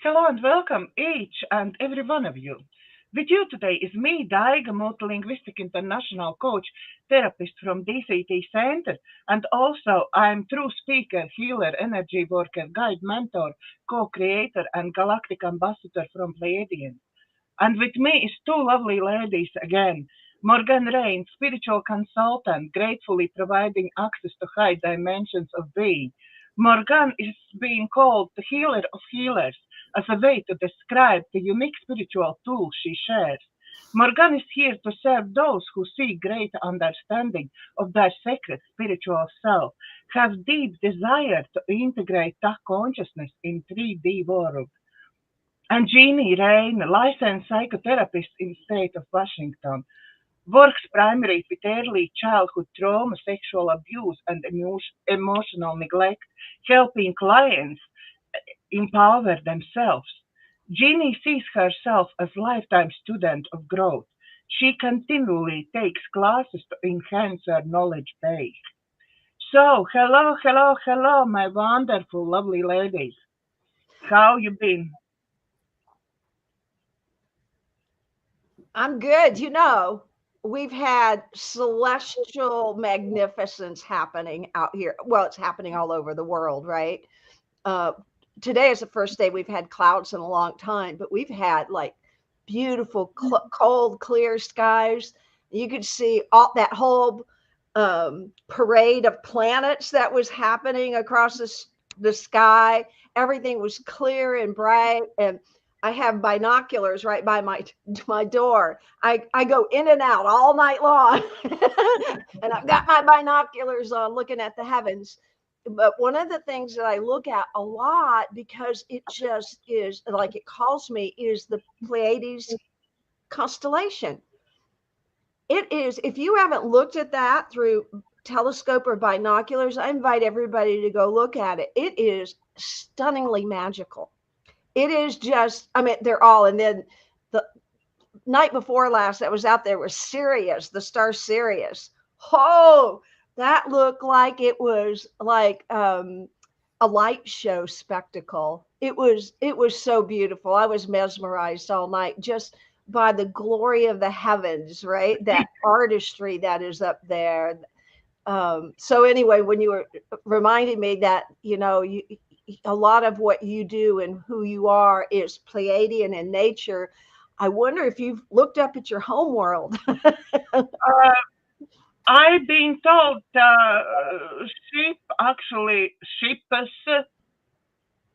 Hello and welcome each and every one of you. With you today is me, Daiga, multilinguistic international coach, therapist from DCTcentre, and also I'm true speaker, healer, energy worker, guide, mentor, co-creator, and galactic ambassador from Pleiadian. And with me is two lovely ladies again. Morganne Rayne, spiritual consultant, gratefully providing access to high dimensions of being. Morganne is being called the healer of healers as a way to describe the unique spiritual tools she shares. Morganne is here to serve those who seek greater understanding of their sacred spiritual self, have deep desire to integrate that consciousness in 3D world. And Jeannie Rayne, licensed psychotherapist in state of Washington, works primarily with early childhood trauma, sexual abuse, and emotional neglect, helping clients empower themselves. Jeannie sees herself as lifetime student of growth. She continually takes classes to enhance her knowledge base. So, hello, hello, hello, my wonderful, lovely ladies. How you been? I'm good. We've had celestial magnificence happening out here. Well, it's happening all over the world, right? Uh, Today is the first day we've had clouds in a long time, but we've had like beautiful, cold, clear skies. You could see all that whole parade of planets that was happening across the sky. Everything was clear and bright, and I have binoculars right by my door. I go in and out all night long, and I've got my binoculars on, looking at the heavens. But one of the things that I look at a lot, because it just is like it calls me, is the Pleiades constellation. It is, if you haven't looked at that through telescope or binoculars, I invite everybody to go look at it. It is stunningly magical. It is just, I mean, they're all, and then the night before last that was out there was Sirius, the star Sirius. Oh, that looked like it was like a light show spectacle. It was so beautiful. I was mesmerized all night just by the glory of the heavens, right? That artistry that is up there. So anyway, when you were reminding me that, a lot of what you do and who you are is Pleiadian in nature, I wonder if you've looked up at your home world. I've been told sheep, actually, sheepers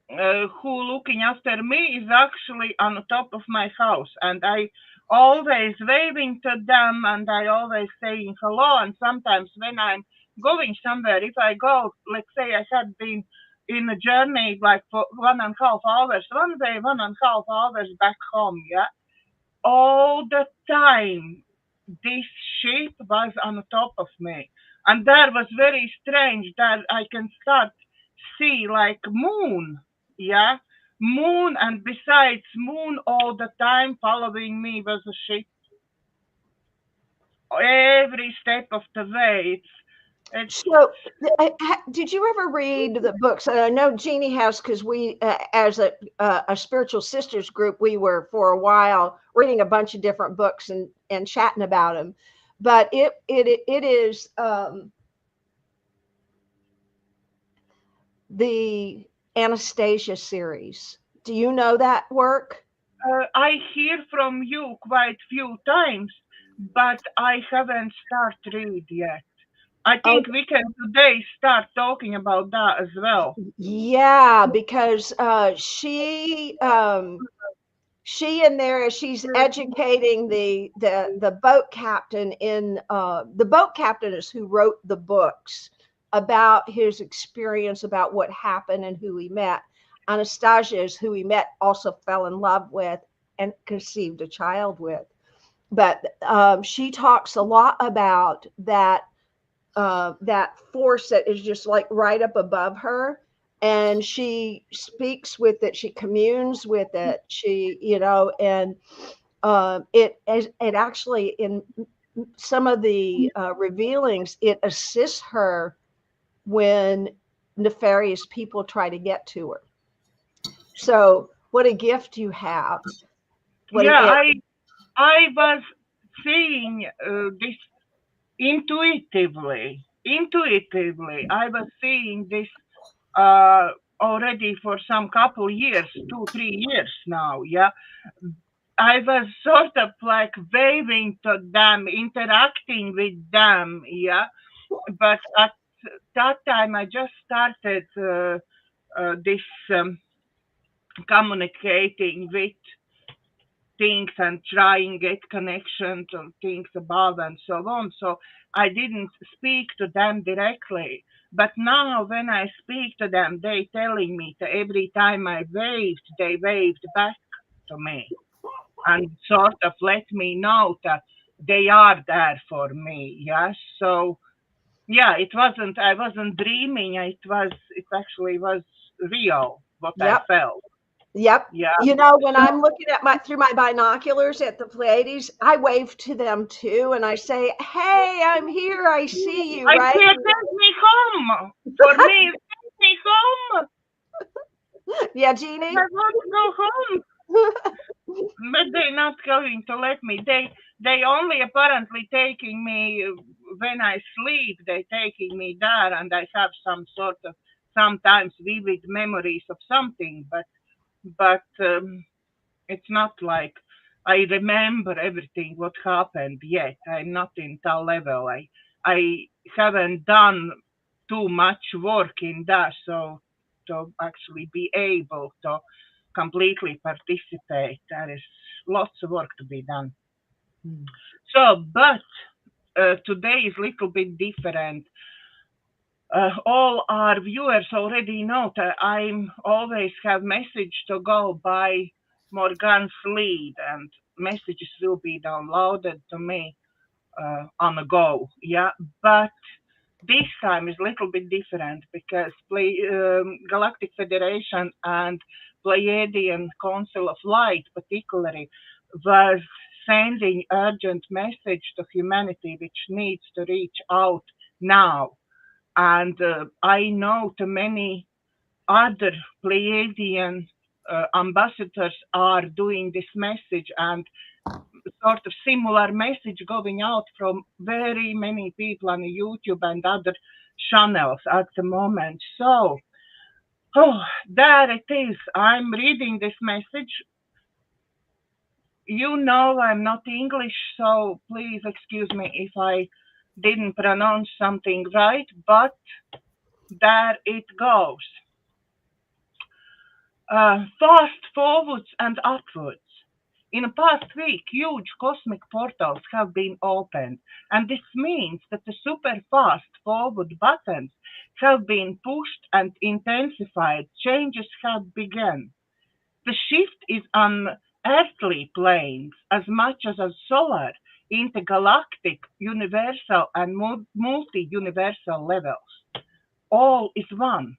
who looking after me is actually on the top of my house, and I always waving to them, and I always saying hello. And sometimes when I'm going somewhere, if I go, let's say I had been in a journey like for 1.5 hours one way, 1.5 hours back home, yeah, all the time this sheep was on the top of me, and that was very strange that I can start see like moon, yeah, moon, and besides moon all the time following me was a sheep every step of the way. It's So, did you ever read the books? And I know Jeannie has, because we, as a spiritual sisters group, we were for a while reading a bunch of different books and chatting about them. But it is the Anastasia series. Do you know that work? I hear from you quite few times, but I haven't started read yet. I Oh, think we can today start talking about that as well. yeah, because she in there, she's educating the boat captain in the boat captain is who wrote the books about his experience, about what happened and who he met. Anastasia is who he met, also fell in love with, and conceived a child with. But she talks a lot about that force that is just like right up above her, and she speaks with it, she communes with it, and it actually, in some of the revealings, it assists her when nefarious people try to get to her. So what a gift you have. Yeah, I was seeing this intuitively. I was seeing this already for some couple years, 2, 3 years now. Yeah, I was sort of like waving to them, interacting with them. Yeah, but at that time I just started this communicating with things and trying get connection to things above and so on. So I didn't speak to them directly. But now when I speak to them, they telling me that every time I waved, they waved back to me and sort of let me know that they are there for me. Yes. So yeah, I wasn't dreaming. It actually was real what I Yep. felt. Yep. Yeah. You know, when So I'm looking at through my binoculars at the Pleiades, I wave to them too, and I say, "Hey, I'm here. I see you." I Right? said, take me home. For me, take me home. Yeah, Jeannie. I want to go home. But they're not going to let me. They only apparently taking me when I sleep. They taking me there, and I have some sort of sometimes vivid memories of something. But it's not like I remember everything what happened yet. I'm not in that level. I haven't done too much work in that, so to actually be able to completely participate, there is lots of work to be done. So, but today is a little bit different. All our viewers already know that I'm always have message to go by Morganne's lead, and messages will be downloaded to me on the go. Yeah, but this time is a little bit different because Galactic Federation and Pleiadian Council of Light, particularly, was sending urgent message to humanity, which needs to reach out now. And I know too many other Pleiadian ambassadors are doing this message, and sort of similar message going out from very many people on YouTube and other channels at the moment. So, there it is. I'm reading this message. You know I'm not English, so please excuse me if I didn't pronounce something right, but there it goes. Fast forwards and upwards. In the past week, huge cosmic portals have been opened, and this means that the super fast forward buttons have been pushed and intensified. Changes have begun. The shift is on earthly planes as much as on solar, intergalactic, universal, and multi-universal levels. All is one.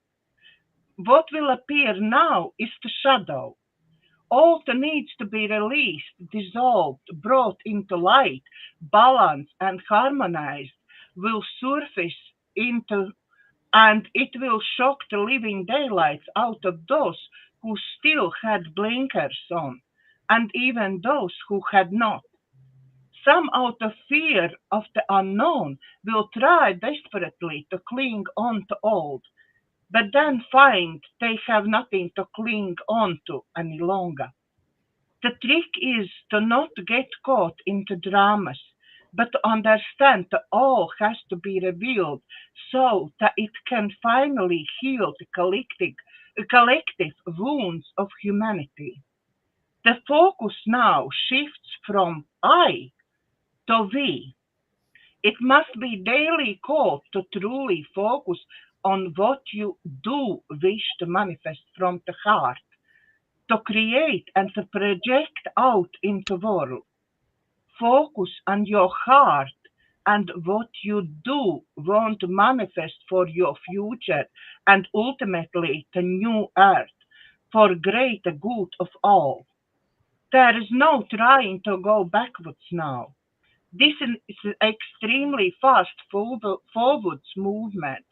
What will appear now is the shadow. All that needs to be released, dissolved, brought into light, balanced, and harmonized will surface into, and it will shock the living daylights out of those who still had blinkers on, and even those who had not. Some, out of fear of the unknown, will try desperately to cling on to old, but then find they have nothing to cling on to any longer. The trick is to not get caught into dramas, but to understand that all has to be revealed so that it can finally heal the collective wounds of humanity. The focus now shifts from I to we. It must be daily called to truly focus on what you do wish to manifest from the heart, to create and to project out into the world. Focus on your heart and what you do want to manifest for your future and ultimately the new earth for greater good of all. There is no trying to go backwards now. This is an extremely fast forwards movement,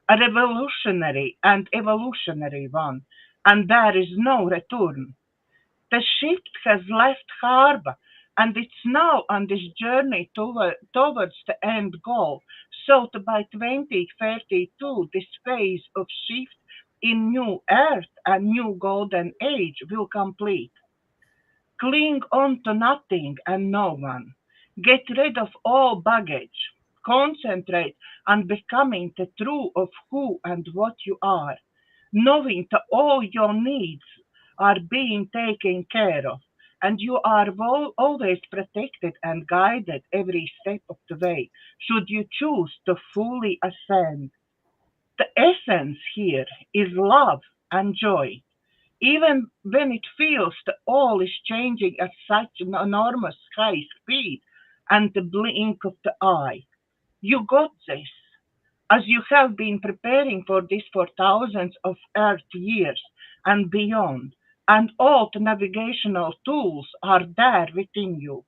a revolutionary and evolutionary one, and there is no return. The ship has left harbor and it's now on this journey towards the end goal. So by 2032, this phase of shift in new Earth and new golden age will complete. Cling on to nothing and no one. Get rid of all baggage. Concentrate on becoming the true of who and what you are, knowing that all your needs are being taken care of, and you are always protected and guided every step of the way, should you choose to fully ascend. The essence here is love and joy. Even when it feels that all is changing at such an enormous high speed and the blink of the eye, you got this, as you have been preparing for this for thousands of Earth years and beyond, and all the navigational tools are there within you.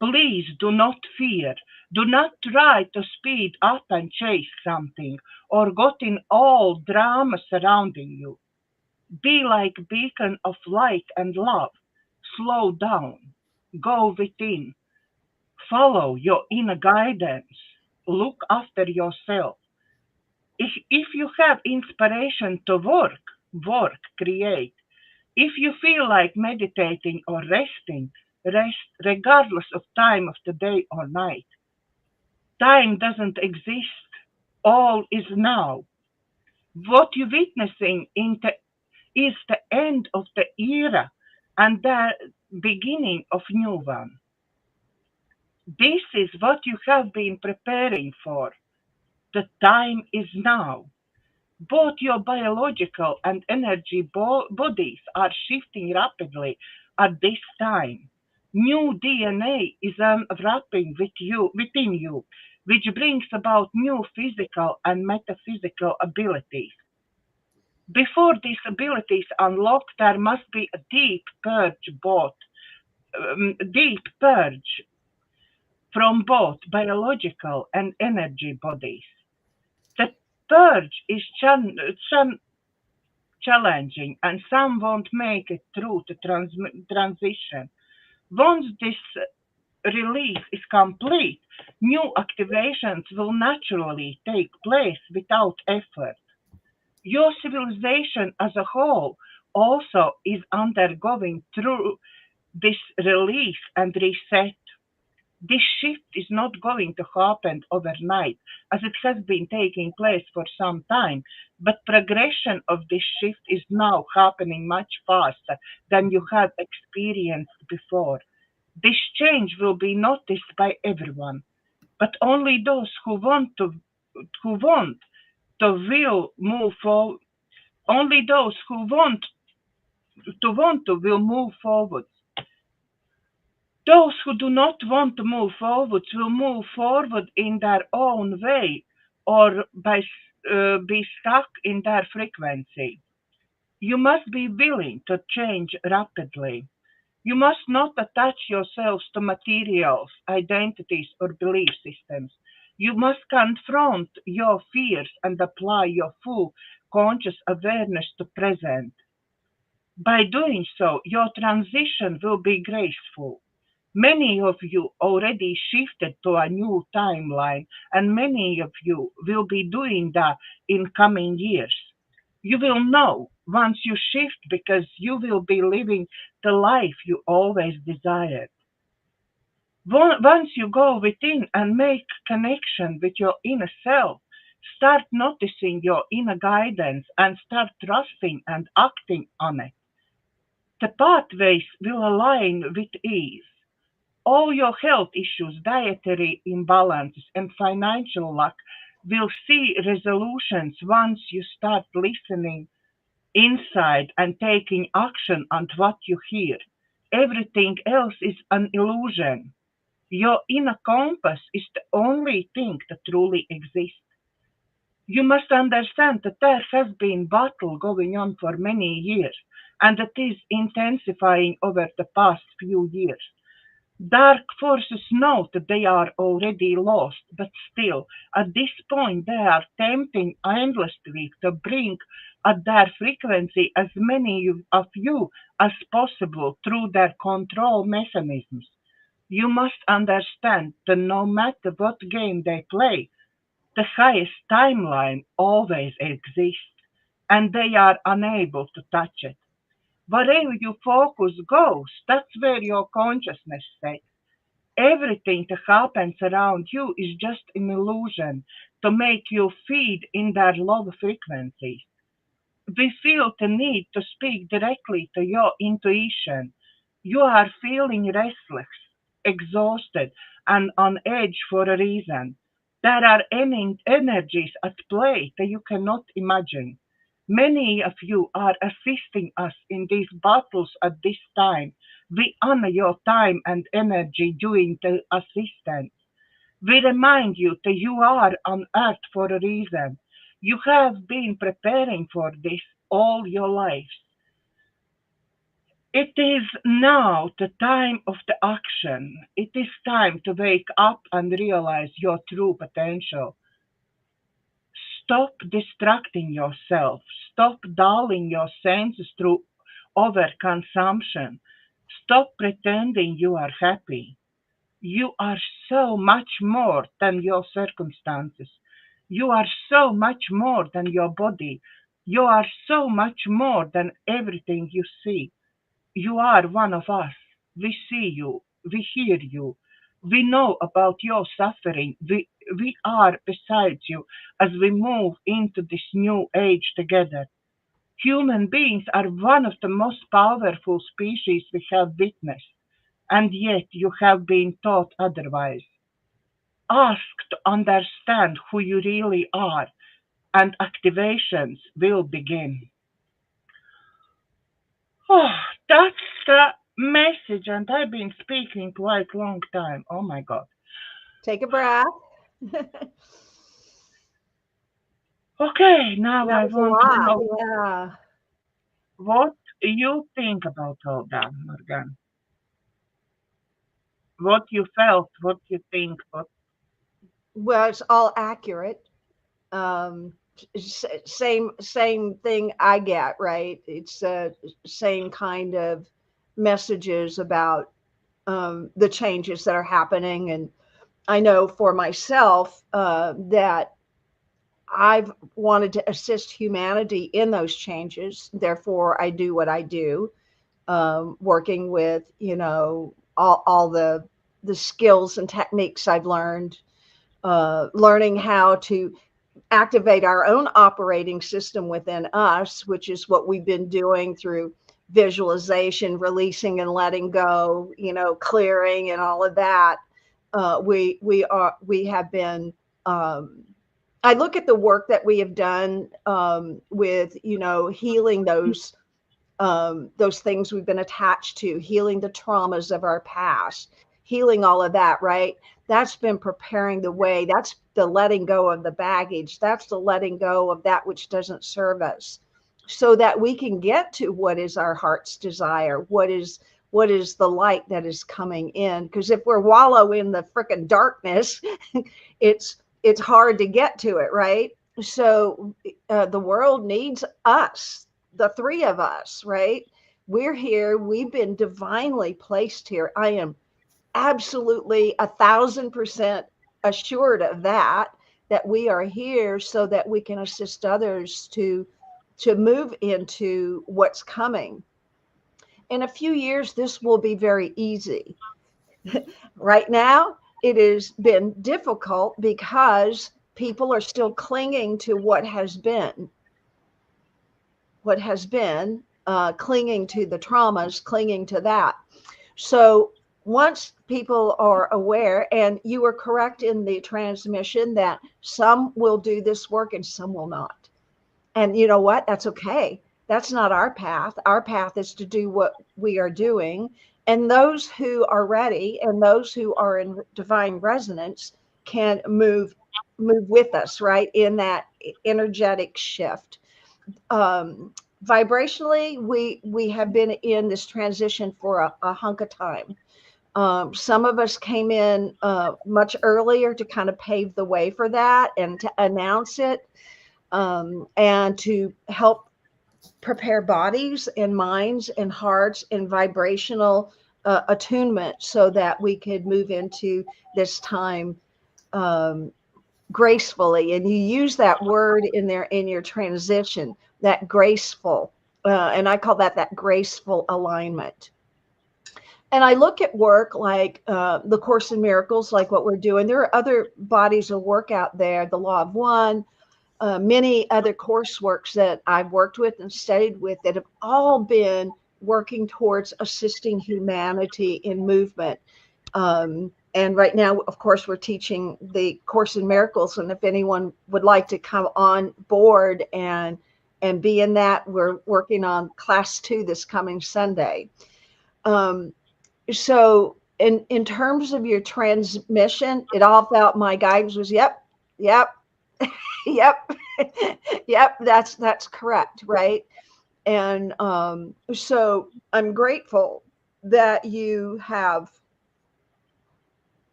Please do not fear. Do not try to speed up and chase something or got in all drama surrounding you. Be like beacon of light and love. Slow down. Go within. Follow your inner guidance. Look after yourself. If you have inspiration to work, create. If you feel like meditating or resting, rest regardless of time of the day or night. Time doesn't exist. All is now. What you're witnessing is the end of the era and the beginning of new one. This is what you have been preparing for. The time is now. Both your biological and energy bodies are shifting rapidly at this time. New DNA is unwrapping within you, which brings about new physical and metaphysical abilities. Before these abilities unlock, there must be a deep purge from both biological and energy bodies. The purge is challenging, and some won't make it through the transition. Once this release is complete, new activations will naturally take place without effort. Your civilization as a whole also is undergoing through this release and reset. This shift is not going to happen overnight, as it has been taking place for some time, but progression of this shift is now happening much faster than you have experienced before. This change will be noticed by everyone, but only those who will move forward. Only those who want to will move forward. Those who do not want to move forward will move forward in their own way or be stuck in their frequency. You must be willing to change rapidly. You must not attach yourselves to materials, identities, or belief systems. You must confront your fears and apply your full conscious awareness to present. By doing so, your transition will be graceful. Many of you already shifted to a new timeline, and many of you will be doing that in coming years. You will know once you shift because you will be living the life you always desired. Once you go within and make connection with your inner self, start noticing your inner guidance and start trusting and acting on it. The pathways will align with ease. All your health issues, dietary imbalances, and financial lack will see resolutions once you start listening inside and taking action on what you hear. Everything else is an illusion. Your inner compass is the only thing that truly exists. You must understand that there has been battle going on for many years, and it is intensifying over the past few years. Dark forces know that they are already lost, but still, at this point, they are tempting endlessly to bring at their frequency as many of you as possible through their control mechanisms. You must understand that no matter what game they play, the highest timeline always exists, and they are unable to touch it. Wherever your focus goes, that's where your consciousness sits. Everything that happens around you is just an illusion to make you feed in their low frequencies. We feel the need to speak directly to your intuition. You are feeling restless, exhausted, and on edge for a reason. There are any energies at play that you cannot imagine. Many of you are assisting us in these battles at this time. We honor your time and energy during the assistance. We remind you that you are on earth for a reason. You have been preparing for this all your lives. It is now the time of the action. It is time to wake up and realize your true potential. Stop distracting yourself. Stop dulling your senses through overconsumption. Stop pretending you are happy. You are so much more than your circumstances. You are so much more than your body. You are so much more than everything you see. You are one of us. We see you. We hear you. We know about your suffering. We are beside you as we move into this new age together. Human beings are one of the most powerful species we have witnessed, and yet you have been taught otherwise. Ask to understand who you really are, and activations will begin. Oh, that's the message, and I've been speaking quite long time. Oh my God. Take a breath. Okay, now That I was a want to lot. know Yeah. what you think about all that, Morgan. What you felt, what you think, what. Well, it's all accurate. Um, same thing I get, right? It's same kind of messages about the changes that are happening. And I know for myself that I've wanted to assist humanity in those changes. Therefore, I do what I do, working with, all the skills and techniques I've learned, learning how to activate our own operating system within us, which is what we've been doing through visualization, releasing and letting go, clearing and all of that. We have been. I look at the work that we have done with healing those things we've been attached to, healing the traumas of our past, healing all of that, right? That's been preparing the way. That's the letting go of the baggage. That's the letting go of that which doesn't serve us, so that we can get to what is our heart's desire, what is the light that is coming in. Because if we're wallow in the freaking darkness, it's hard to get to it, right? So the world needs us, the three of us, right? We're here. We've been divinely placed here. I am absolutely 1,000% assured of that we are here so that we can assist others to move into what's coming. In a few years, this will be very easy. Right now, it has been difficult because people are still clinging to what has been, clinging to the traumas, clinging to that. So once people are aware, and you were correct in the transmission that some will do this work and some will not. And you know what? That's okay. That's not our path. Our path is to do what we are doing. And those who are ready and those who are in divine resonance can move with us, right, in that energetic shift. Vibrationally, we have been in this transition for a hunk of time. Some of us came in much earlier to kind of pave the way for that and to announce it, and to help prepare bodies and minds and hearts and vibrational attunement so that we could move into this time gracefully. And you use that word in there in your transition, that graceful, and I call that graceful alignment. And I look at work like the Course in Miracles, like what we're doing. There are other bodies of work out there, the Law of One, many other courseworks that I've worked with and studied with that have all been working towards assisting humanity in movement. And right now, of course, we're teaching the Course in Miracles. And if anyone would like to come on board and be in that, we're working on class 2 this coming Sunday. So in terms of your transmission, it all felt, my guidance was, yep, yep, yep, that's correct, right? And so I'm grateful that you have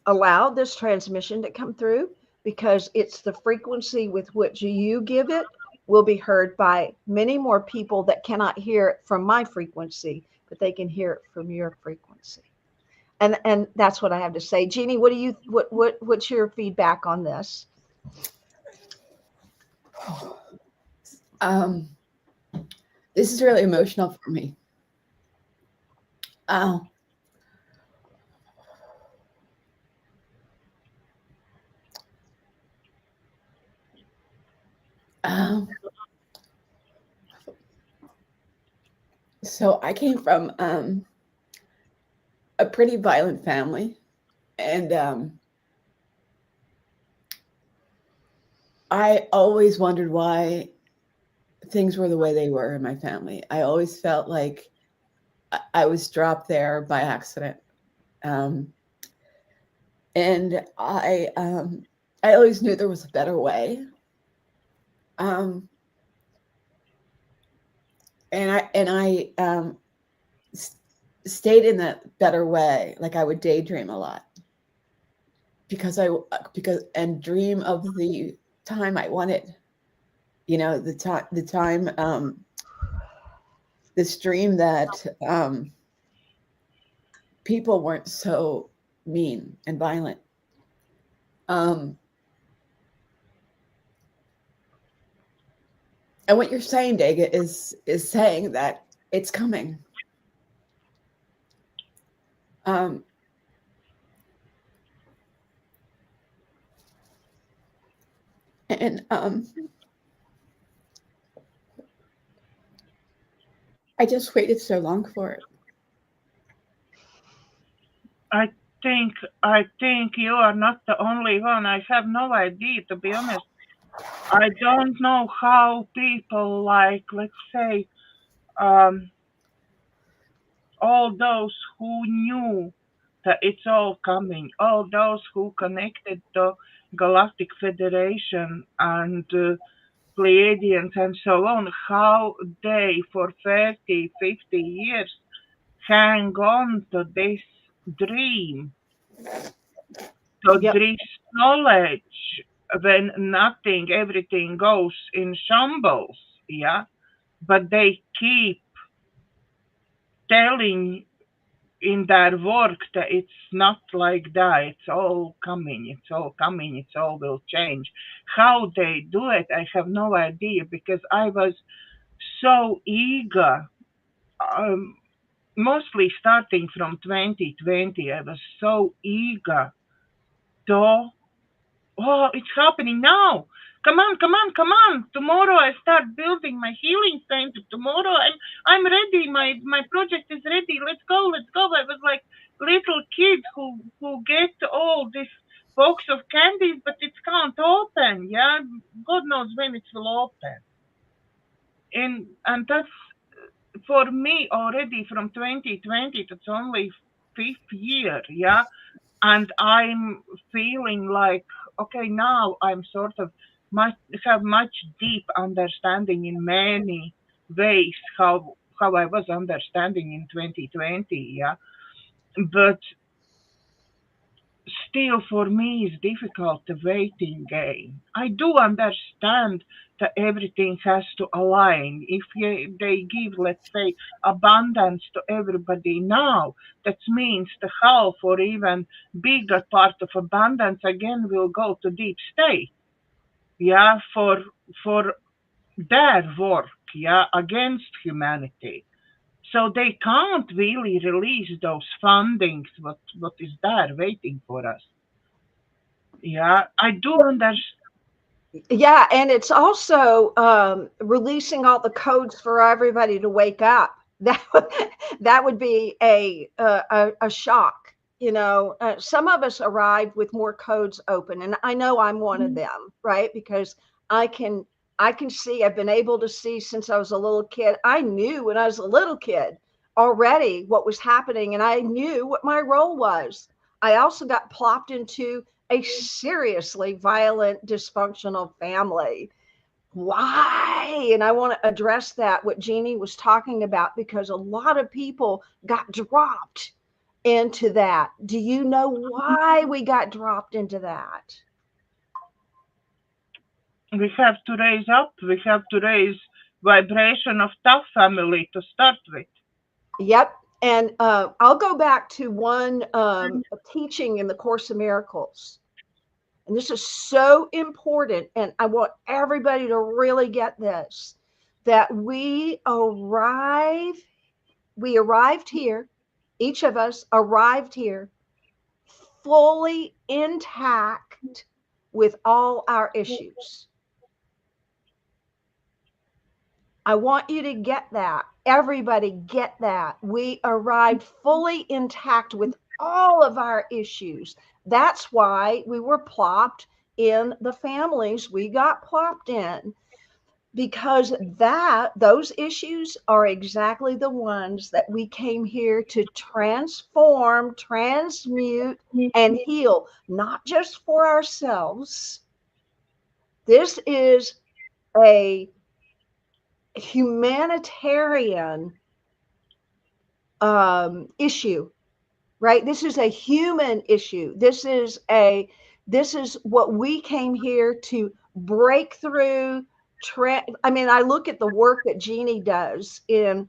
allowed this transmission to come through, because it's the frequency with which you give it will be heard by many more people that cannot hear it from my frequency, but they can hear it from your frequency. And that's what I have to say. Jeannie, what's your feedback on this? This is really emotional for me. So I came from a pretty violent family, and I always wondered why things were the way they were in my family. I always felt like I was dropped there by accident. And I always knew there was a better way. And I stayed in that better way. Like, I would daydream a lot because and dream of the time I wanted, the time, this dream that people weren't so mean and violent. And what you're saying, Dega, is saying that it's coming. And I just waited so long for it. I think you are not the only one. I have no idea, to be honest. I don't know how people, like, let's say, all those who knew that it's all coming, all those who connected to Galactic Federation and Pleiadians and so on, how they for 30, 50 years hang on to this dream, to this knowledge when everything goes in shambles, yeah? But they keep telling in their work that it's not like that, it's all coming, it all will change. How they do it, I have no idea, because I was so eager, mostly starting from 2020, I was so eager to, oh, it's happening now. Come on. Tomorrow I start building my healing center. Tomorrow I'm ready. My project is ready. Let's go. I was like little kid who get all this box of candies, but it can't open. Yeah, God knows when it will open. And that's for me already from 2020. That's only 5th year. Yeah. And I'm feeling like, okay, now I'm sort of have much deep understanding in many ways how I was understanding in 2020, yeah. But still for me is difficult, the waiting game. I do understand that everything has to align. If they give, let's say, abundance to everybody now, that means the half or even bigger part of abundance again will go to deep state. Yeah, for their work, yeah, against humanity. So they can't really release those fundings, what is there waiting for us. Yeah, I do understand. Yeah, and it's also releasing all the codes for everybody to wake up. That would be a shock. You know, some of us arrived with more codes open, and I know I'm one of them, right? Because I can I can see. I've been able to see since I was a little kid. I knew when I was a little kid already what was happening, and I knew what my role was. I also got plopped into a seriously violent, dysfunctional family. Why? And I want to address that, what Jeannie was talking about, because a lot of people got dropped into that. Do you know why we got dropped into that? We have to raise up. We have to raise vibration of tough family to start with. Yep. And I'll go back to one teaching in the Course of Miracles. And this is so important. And I want everybody to really get this, that we arrived here, each of us arrived here fully intact with all our issues. I want you to get that. Everybody get that. We arrived fully intact with all of our issues. That's why we were plopped in the families we got plopped in, because those issues are exactly the ones that we came here to transform, transmute, and heal, not just for ourselves. This is a humanitarian issue, right? This is a human issue. This is what we came here to break through. I mean, I look at the work that Jeannie does in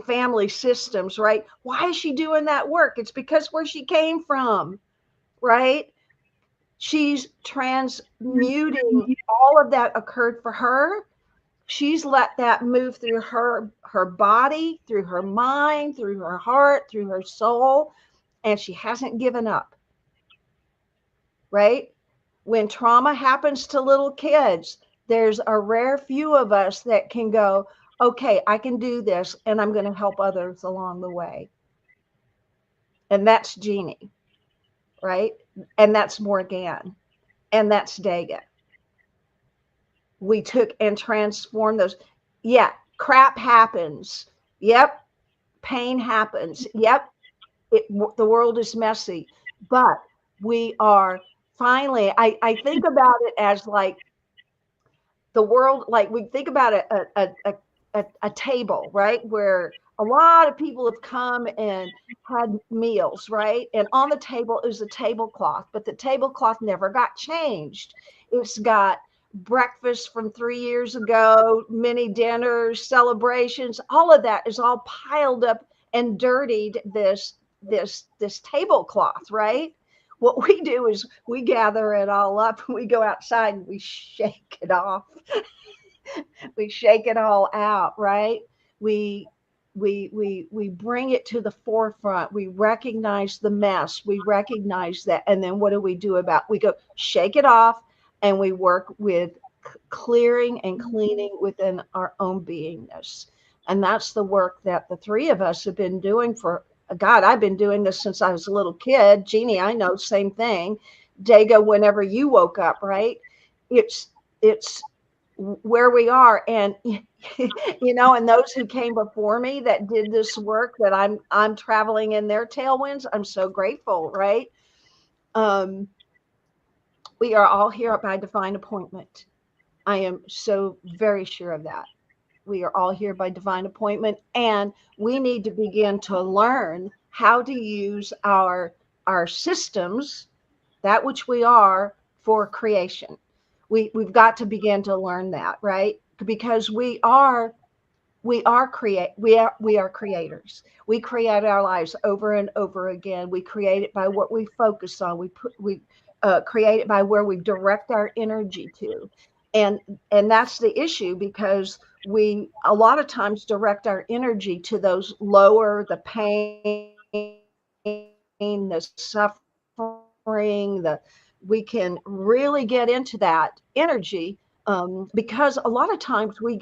family systems, right? Why is she doing that work? It's because where she came from, right? She's transmuting. All of that occurred for her. She's let that move through her body, through her mind, through her heart, through her soul, and she hasn't given up, right? When trauma happens to little kids, there's a rare few of us that can go, okay, I can do this, and I'm going to help others along the way. And that's Jeannie, right? And that's Morganne, and that's Daga. We took and transformed those. Yeah, crap happens. Yep, pain happens. Yep, the world is messy, but we are finally, I think about it as like the world, like we think about a table, right? Where a lot of people have come and had meals, right? And on the table is a tablecloth, but the tablecloth never got changed. It's got breakfast from 3 years ago, mini dinners, celebrations, all of that is all piled up and dirtied this tablecloth, right? What we do is we gather it all up and we go outside and we shake it off. We shake it all out, right? We bring it to the forefront. We recognize the mess. We recognize that. And then what do we do about? We go shake it off and we work with clearing and cleaning within our own beingness. And that's the work that the three of us have been doing for God. I've been doing this since I was a little kid. Jeannie, I know, same thing. Daga, whenever you woke up, right? It's where we are. And you know, and those who came before me that did this work that I'm traveling in their tailwinds, I'm so grateful, right? We are all here by divine appointment. I am so very sure of that. We are all here by divine appointment, and we need to begin to learn how to use our systems that which we are for creation. We've got to begin to learn that, right? Because we are creators. We create our lives over and over again. We create it by what we focus on. We create it by where we direct our energy to, and that's the issue, because we a lot of times direct our energy to those lower, the pain, the suffering, we can really get into that energy, because a lot of times we've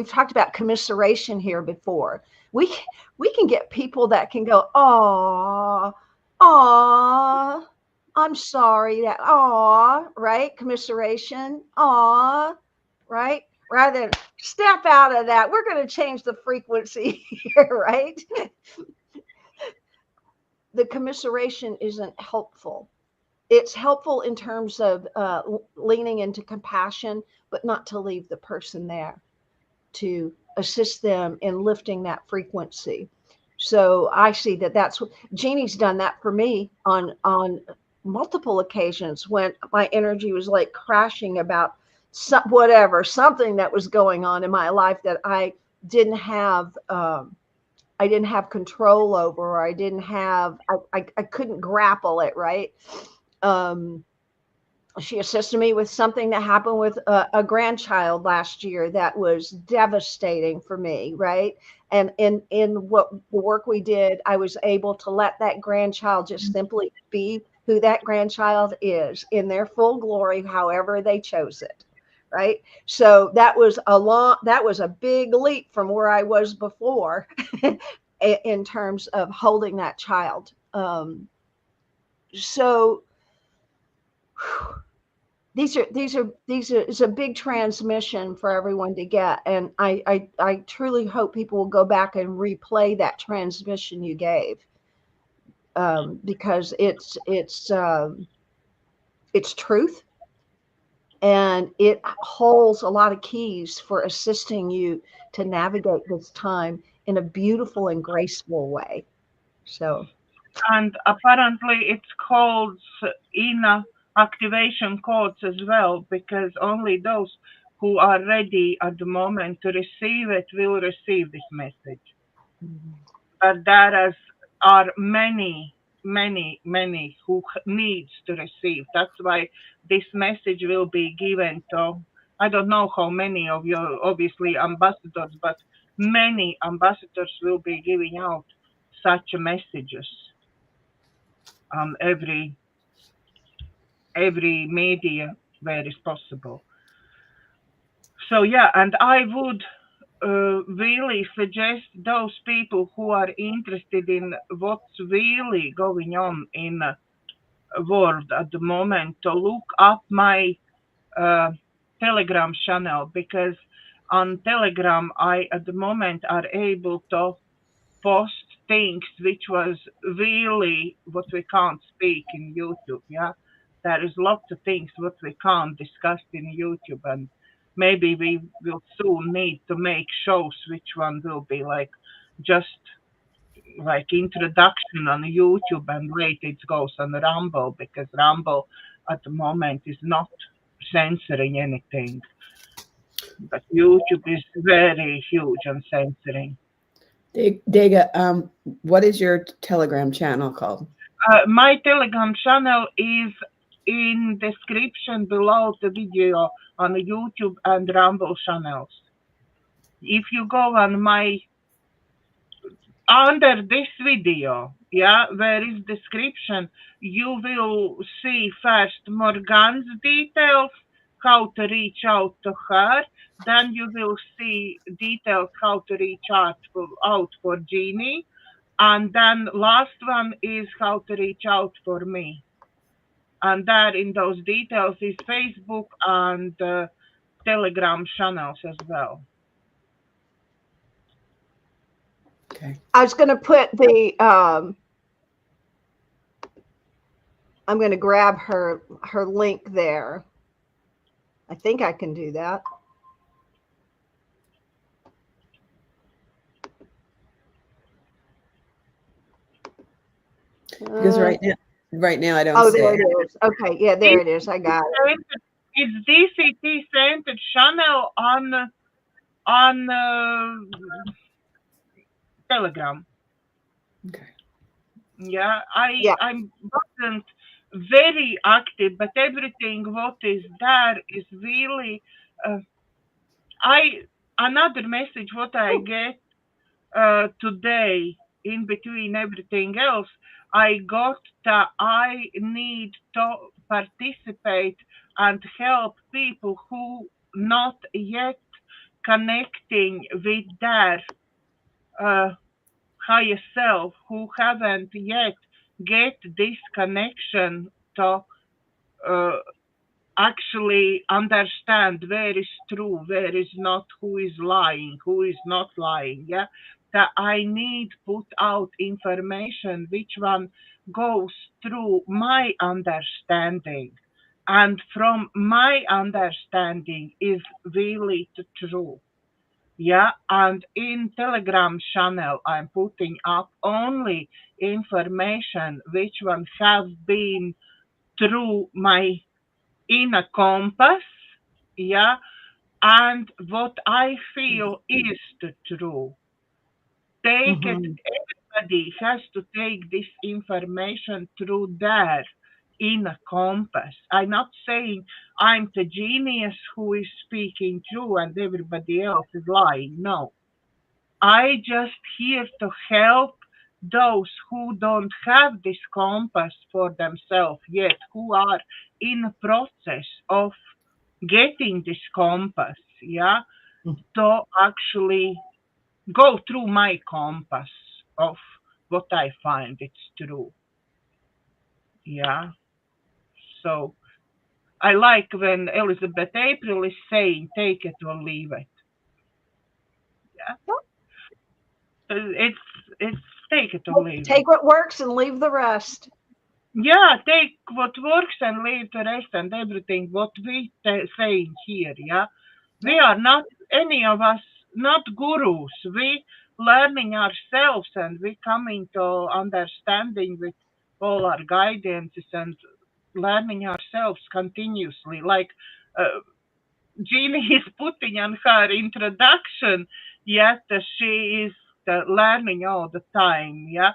talked about commiseration here before. We can get people that can go, oh, I'm sorry, that, oh, right, commiseration, oh, right, rather than step out of that. We're going to change the frequency here, right? The commiseration isn't helpful. It's helpful in terms of leaning into compassion, but not to leave the person there, to assist them in lifting that frequency. So I see that that's what Jeannie's done that for me on multiple occasions when my energy was like crashing about something that was going on in my life that I didn't have control over, or I couldn't grapple it, right? She assisted me with something that happened with a grandchild last year that was devastating for me, right? And in what the work we did, I was able to let that grandchild just simply be who that grandchild is in their full glory, however they chose it, right? So that was a big leap from where I was before in terms of holding that child. So it's a big transmission for everyone to get, and I truly hope people will go back and replay that transmission you gave, because it's truth, and it holds a lot of keys for assisting you to navigate this time in a beautiful and graceful way. So, and apparently it's called inner activation codes as well, because only those who are ready at the moment to receive it will receive this message. But there are many who needs to receive. That's why this message will be given to, I don't know how many of your obviously ambassadors, but many ambassadors will be giving out such messages on every media where is possible. So yeah, and I would really suggest those people who are interested in what's really going on in the world at the moment to look up my Telegram channel, because on Telegram I at the moment are able to post things which was really what we can't speak in YouTube. Yeah, there is lots of things what we can't discuss in YouTube, and maybe we will soon need to make shows which one will be like just like introduction on YouTube, and later it goes on Rumble, because Rumble at the moment is not censoring anything, but YouTube is very huge on censoring. Dega, what is your Telegram channel called? My Telegram channel is in description below the video on the YouTube and Rumble channels. If you go on my under this video, yeah, where is description, you will see first Morganne's details, how to reach out to her. Then you will see details how to reach out for Jeannie. And then last one is how to reach out for me. And there in those details is Facebook and Telegram channels as well. Okay. I was going to put I'm going to grab her link there. I think I can do that. Because right Right now, I don't Oh, see there it. it is. Okay, yeah, there it is. I got it. It's DCTcentre channel on Telegram. Okay. Yeah, Yeah. I wasn't very active, but everything what is there is really I another message what I get today in between everything else. I got that I need to participate and help people who not yet connecting with their uh, higher self, who haven't yet get this connection to uh, actually understand where is true, where is not, who is lying, who is not lying. Yeah, that I need put out information which one goes through my understanding, and from my understanding is really the truth. Yeah, and in Telegram channel, I'm putting up only information which one has been through my inner compass. Yeah, and what I feel is the truth. Take it, Mhm. everybody has to take this information through their inner compass. I'm not saying I'm the genius who is speaking true and everybody else is lying. No, I just here to help those who don't have this compass for themselves yet, who are in a process of getting this compass, yeah, to actually go through my compass of what I find it's true. Yeah. So I like when Elizabeth April is saying, take it or leave it. Yeah. It's take it or leave it. Take what works and leave the rest. Yeah, take what works and leave the rest and everything what we saying here. Yeah, we are not any of us not gurus. We learning ourselves and we coming to understanding with all our guidances and learning ourselves continuously. Like uh, Jeannie is putting on her introduction, yet she is learning all the time. Yeah,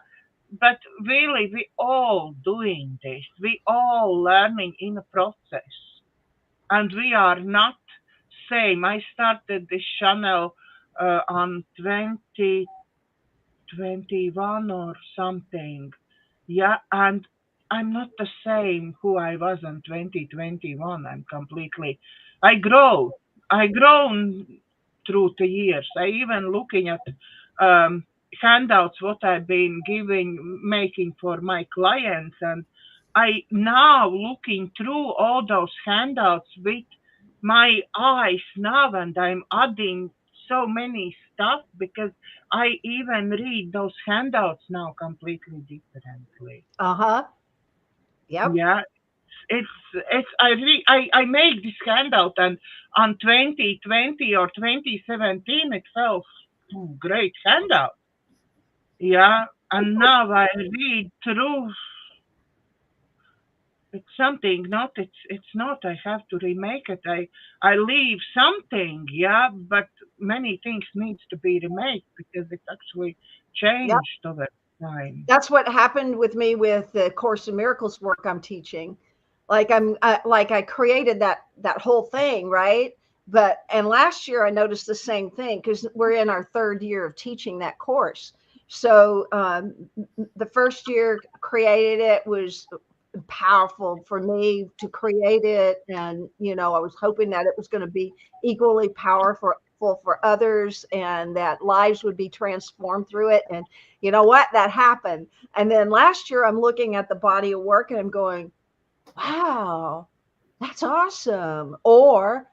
but really we all doing this, we all learning in a process, and we are not same. I started this channel on 2021 or something. Yeah, and I'm not the same who I was in 2021. I'm completely I grown through the years. I even looking at um, handouts what I've been giving, making for my clients, and I now looking through all those handouts with my eyes now, and I'm adding so many stuff because I even read those handouts now completely differently. Uh-huh. Yep. Yeah, it's I make this handout, and on 2020 or 2017 it felt great handout. Yeah, and now I read through, it's something not, it's not, I have to remake it. I leave something, yeah, but many things needs to be remade because it's actually Yep. changed over time. That's what happened with me with the Course in Miracles work I'm teaching. Like I created that whole thing, right? And last year I noticed the same thing because we're in our third year of teaching that course. So the first year created it was powerful for me to create it, and I was hoping that it was going to be equally powerful for others and that lives would be transformed through it. And you know what, that happened. And then last year I'm looking at the body of work and I'm going, wow, that's awesome. Or,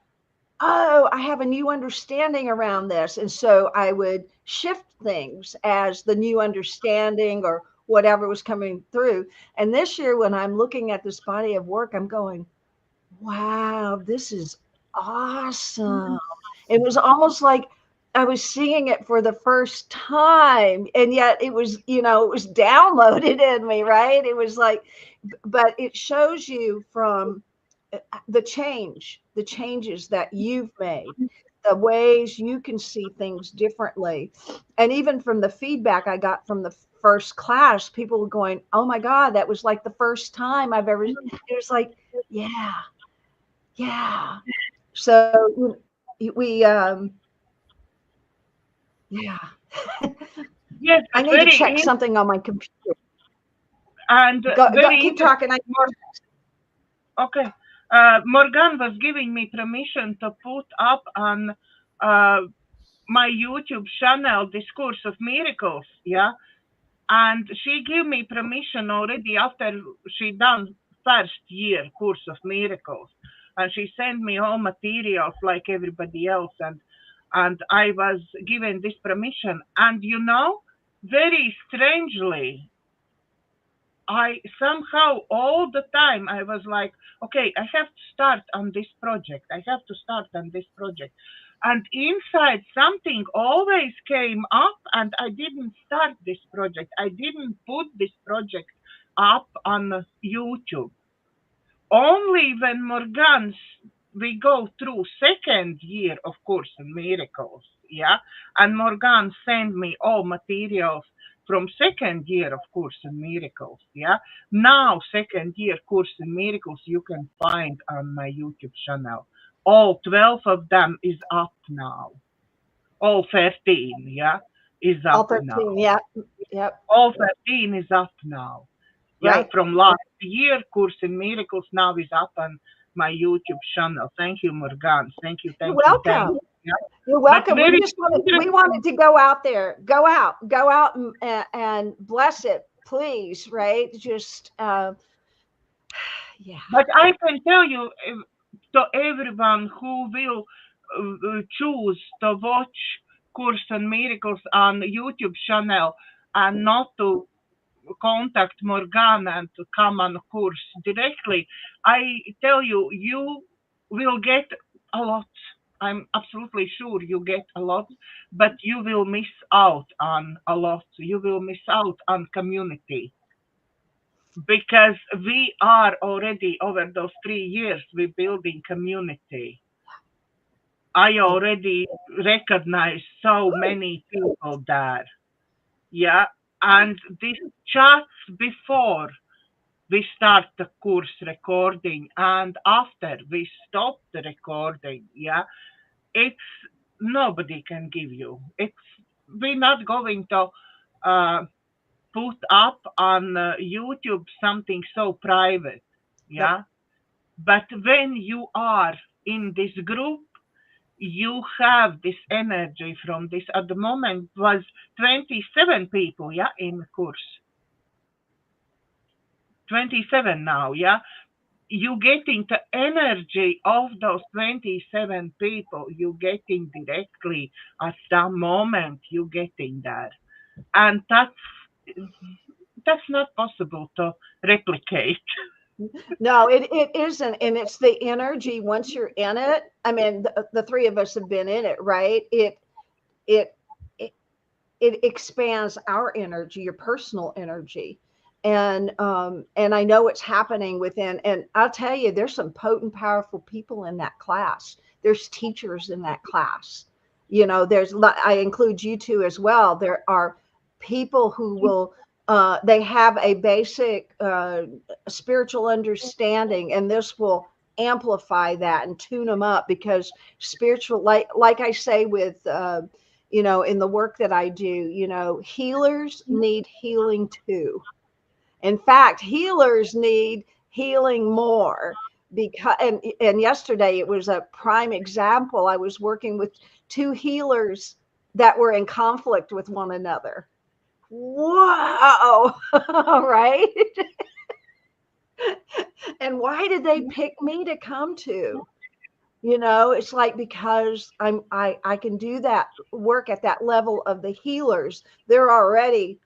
oh, I have a new understanding around this. And so I would shift things as the new understanding or whatever was coming through. And this year, when I'm looking at this body of work, I'm going, wow, this is awesome. It was almost like I was seeing it for the first time, and yet it was, it was downloaded in me, right? It was like, but it shows you from the changes that you've made, the ways you can see things differently. And even from the feedback I got from the first class, people were going, oh my God, that was like the first time I've ever, it was like, yeah. So we, yeah. Yes, I but need to very check something on my computer. and very Keep talking. Okay. Morganne was giving me permission to put up on my YouTube channel this Course of Miracles, yeah? And she gave me permission already after she done first year Course of Miracles. And she sent me all materials like everybody else. And I was given this permission. And very strangely, I somehow all the time I was like, okay, I have to start on this project. I have to start on this project. And inside something always came up and I didn't start this project. I didn't put this project up on YouTube. Only when Morganne, we go through second year of Course in Miracles, yeah, and Morganne sent me all materials from second year of Course in Miracles, yeah. Now second year Course in Miracles you can find on my YouTube channel. All 12 of them is up now. All 13, yeah, is All up 13, now. yeah. Yep. All 13 is up now. Yeah, Right. from last year, Course in Miracles now is up on my YouTube channel. Thank you, Morganne. Thank you, thank You're you, thank welcome. you. Yeah. You're welcome. Very We wanted to go out there, go out and bless it, please. Right. Just, yeah. But I can tell you, to everyone who will choose to watch Course in Miracles on YouTube channel and not to contact Morganne and to come on course directly, I tell you, you will get a lot. I'm absolutely sure you get a lot, but you will miss out on a lot. You will miss out on community because we are already over those 3 years we building community. I already recognize so many people there. Yeah. And this chats before we start the course recording and after we stop the recording, yeah, it's nobody can give you. We're not going to put up on YouTube something so private, yeah. Yep. But when you are in this group, you have this energy from this. At the moment was 27 people, yeah, in course. 27 now, yeah. You getting the energy of those 27 people. You getting directly at that moment. You getting there, and that's not possible to replicate. No, it isn't. And it's the energy once you're in it. I mean, the three of us have been in it, right? It expands our energy, your personal energy. And I know it's happening within, and I'll tell you, there's some potent, powerful people in that class. There's teachers in that class. I include you two as well. There are people who will, they have a basic spiritual understanding, and this will amplify that and tune them up, because spiritual, like I say with, in the work that I do, healers need healing too. In fact, healers need healing more, because, and yesterday it was a prime example. I was working with two healers that were in conflict with one another. Whoa. Right. And why did they pick me to come to? It's like, because I can do that work at that level of the healers. They're already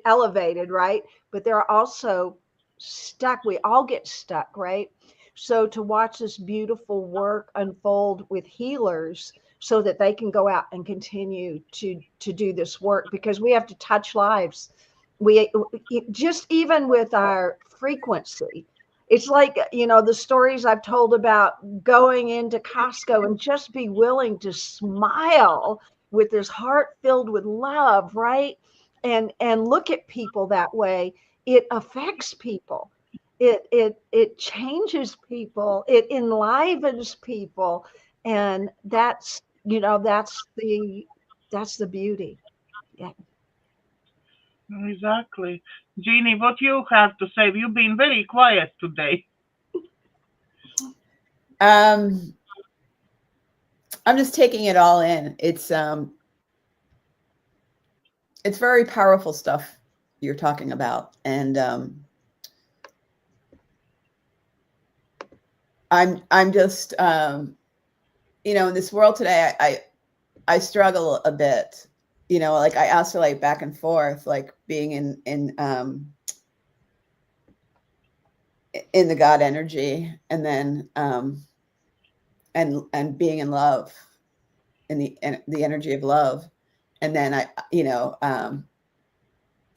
elevated, right? But they're also stuck. We all get stuck, right? So to watch this beautiful work unfold with healers, so that they can go out and continue to do this work, because we have to touch lives. We just, even with our frequency, it's like, you know, the stories I've told about going into Costco and just be willing to smile with this heart filled with love, right? And look at people that way. It affects people. It changes people. It enlivens people. And that's, you know, that's the beauty. Yeah. Exactly. Jeannie, what you have to say? You've been very quiet today. I'm just taking it all in. It's very powerful stuff you're talking about, and I'm just you know, in this world today, I struggle a bit. You know, like I oscillate back and forth, like being in the God energy, and then and being in love, in the energy of love, and then I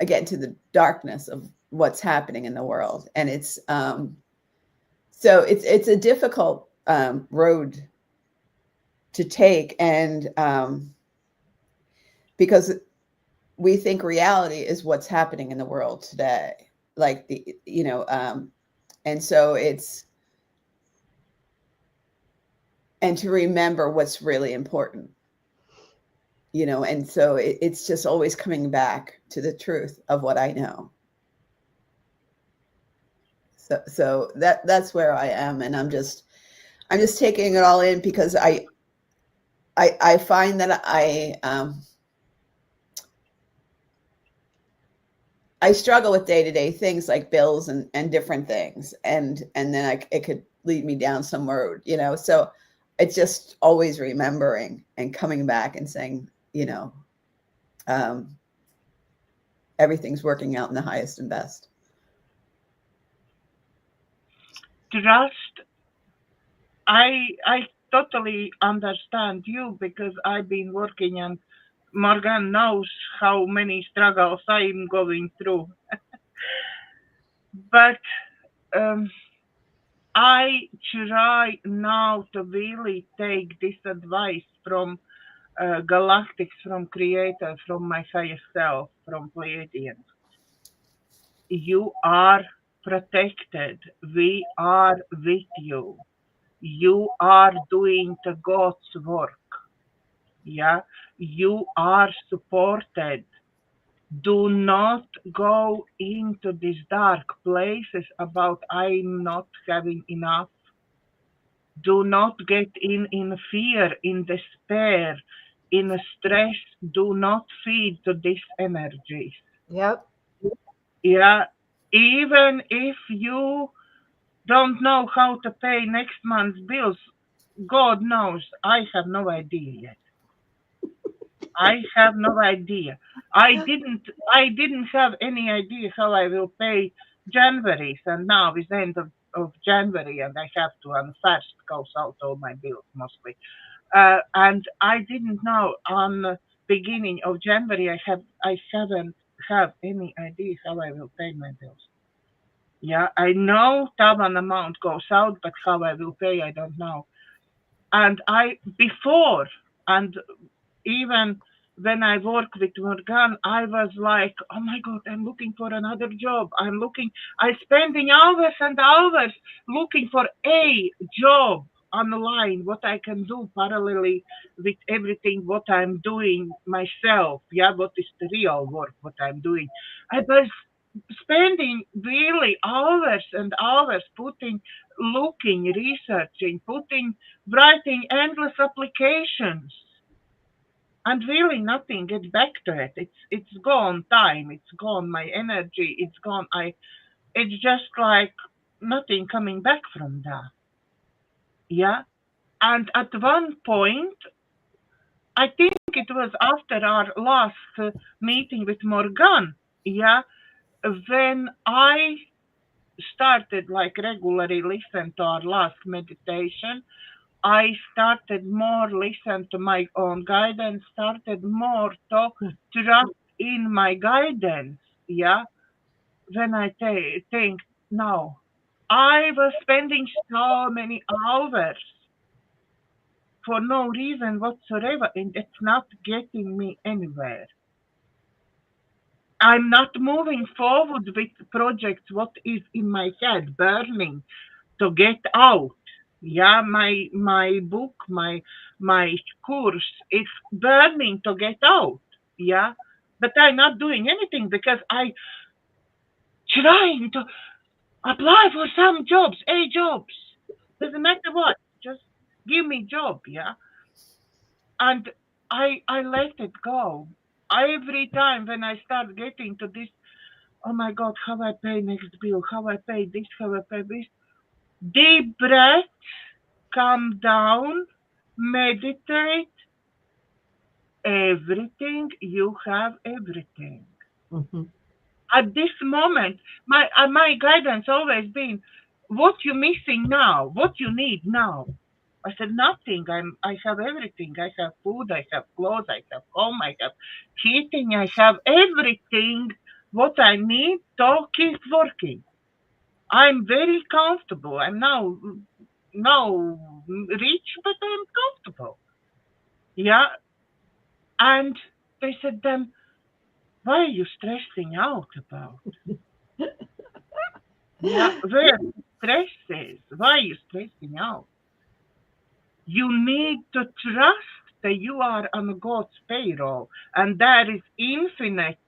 get into the darkness of what's happening in the world, and it's so it's a difficult road to take, and because we think reality is what's happening in the world today, like and so it's, and to remember what's really important, you know, and so it's just always coming back to the truth of what I know. So that's where I am, and I'm just taking it all in, because I find that I struggle with day-to-day things like bills and different things, and then it could lead me down some road, you know. So it's just always remembering and coming back and saying, you know, everything's working out in the highest and best. Trust. I totally understand you, because I've been working, and Morganne knows how many struggles I'm going through. But I try now to really take this advice from Galactics, from Creator, from my highest self, from Pleiadian. You are protected. We are with you. You are doing the God's work. Yeah, you are supported. Do not go into these dark places about I'm not having enough. Do not get in fear, in despair, in stress. Do not feed to these energies. Yep. Yeah, even if you don't know how to pay next month's bills, God knows. I have no idea yet. I have no idea. I didn't have any idea how I will pay January's, and now it's the end of January, and I have to, on first goes out all my bills mostly. And I didn't know on the beginning of January. I haven't have any idea how I will pay my bills. Yeah, I know an amount goes out, but how I will pay, I don't know. And before, and even when I work with Morganne, I was like, oh my God, I'm looking for another job. I'm spending hours and hours looking for a job online, what I can do parallelly with everything what I'm doing myself. Yeah, what is the real work, what I'm doing. I was spending really hours and hours looking, researching, writing endless applications. And really nothing gets back to it. It's gone time, it's gone my energy, it's gone. It's just like nothing coming back from that. Yeah. And at one point, I think it was after our last meeting with Morganne, yeah, when I started like regularly listen to our last meditation, I started more listen to my own guidance, started more to trust in my guidance. Yeah, when I think no, I was spending so many hours for no reason whatsoever, and it's not getting me anywhere. I'm not moving forward with projects what is in my head burning to get out. Yeah, my book, my course is burning to get out. Yeah, but I'm not doing anything because I trying to apply for some jobs, jobs. Doesn't matter what, just give me job. Yeah, and I let it go. Every time when I start getting to this, oh my God, how I pay next bill, how I pay this, how I pay this. Deep breath, calm down, meditate. Everything, you have everything. Mm-hmm. At this moment, my guidance always been, what you missing now, what you need now. I said nothing. I have everything. I have food. I have clothes. I have home. I have heating. I have everything what I need to keep working. I'm very comfortable. I'm now rich, but I'm comfortable. Yeah, and they said then, why are you stressing out about? Yeah, where stress is? Why are you stressing out? You need to trust that you are on God's payroll and there is infinite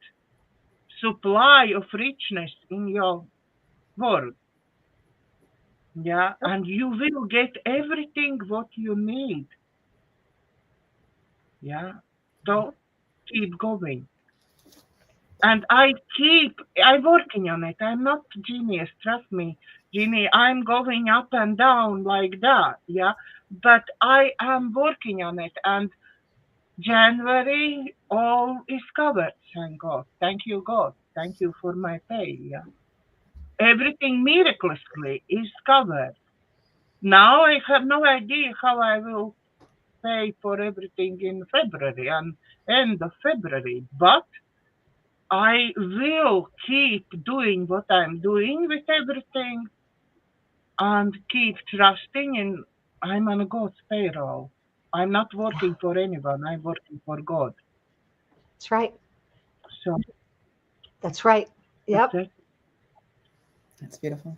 supply of richness in your world. Yeah, and you will get everything what you need. Yeah, so keep going. And I'm working on it. I'm not genius, trust me, Ginny. I'm going up and down like that, yeah. But I am working on it, and January all is covered. Thank God. Thank you, God. Thank you for my pay. Yeah, everything miraculously is covered. Now I have no idea how I will pay for everything in February and end of February, but I will keep doing what I'm doing with everything and keep trusting in I'm on God's payroll. I'm not working for anyone, I'm working for God. That's right. So That's right. that's Yep. it. That's beautiful.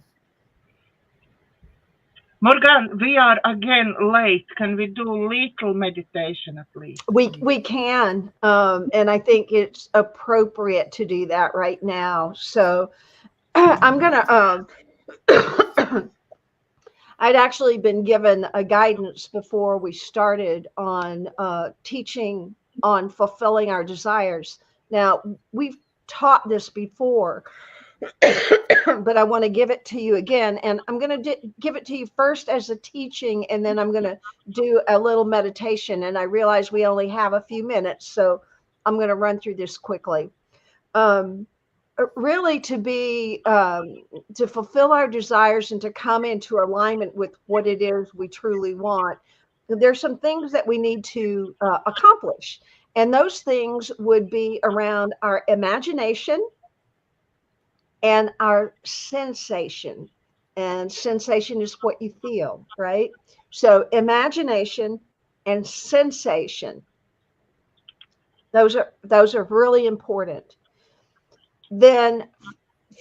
Morganne, we are again late. Can we do little meditation at least? We can, and I think it's appropriate to do that right now. So I'm gonna. I'd actually been given a guidance before we started on teaching on fulfilling our desires. Now we've taught this before, but I want to give it to you again. And I'm going to give it to you first as a teaching, and then I'm going to do a little meditation. And I realize we only have a few minutes, so I'm going to run through this quickly. Really, to fulfill our desires and to come into alignment with what it is we truly want, there's some things that we need to accomplish. And those things would be around our imagination, and our sensation. And sensation is what you feel, right? So imagination and sensation, those are really important. Then